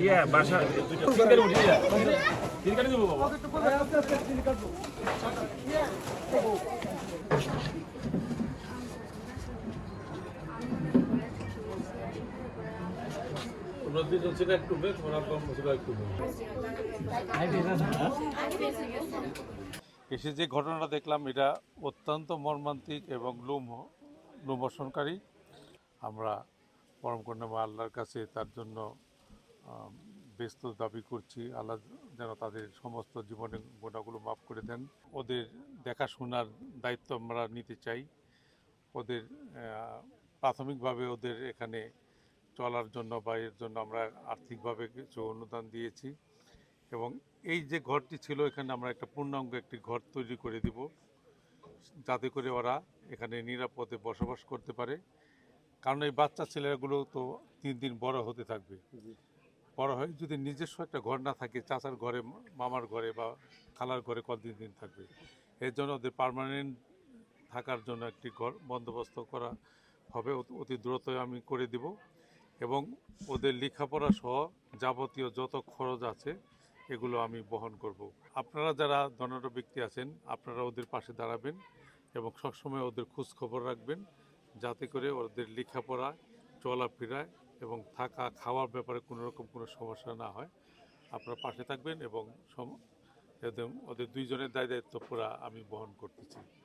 ইয়া বাসা এসে যে ঘটনাটা দেখলাম এটা অত্যন্ত মর্মান্তিক এবং লোমহর্ষণকারী। আমরা পরম করুণাময় আল্লাহর কাছে তার জন্য ব্যস্ত দাবি করছি, আল্লাহ যেন তাদের সমস্ত জীবনের গুণাগুলো মাফ করে দেন। ওদের দেখাশোনার দায়িত্ব আমরা নিতে চাই। ওদের প্রাথমিকভাবে ওদের এখানে চলার জন্য বা এর জন্য আমরা আর্থিকভাবে কিছু অনুদান দিয়েছি এবং এই যে ঘরটি ছিল এখানে আমরা একটা পূর্ণাঙ্গ একটি ঘর তৈরি করে দিব, যাতে করে ওরা এখানে নিরাপদে বসবাস করতে পারে। কারণ এই বাচ্চা ছেলেগুলো তো দিন দিন বড় হতে থাকবে। বড় হয়ে যদি নিজস্ব একটা ঘর না থাকে, চাচার ঘরে, মামার ঘরে বা খালার ঘরে কতদিন দিন থাকবে। এর জন্য ওদের পার্মানেন্ট থাকার জন্য একটি ঘর বন্দোবস্ত করা হবে, অতি দ্রুত আমি করে দিব এবং ওদের লেখাপড়া সহ যাবতীয় যত খরচ আছে এগুলো আমি বহন করব। আপনারা যারা ধনাঢ্য ব্যক্তি আছেন আপনারা ওদের পাশে দাঁড়াবেন এবং সবসময় ওদের খোঁজ খবর রাখবেন, যাতে করে ওদের লেখাপড়া, চলাফেরায় এবং থাকা খাওয়ার ব্যাপারে কোনো রকম কোনো সমস্যা না হয়। আপনারা পাশে থাকবেন এবং ওদের দুইজনের দায় দায়িত্ব পুরা আমি বহন করতেছি।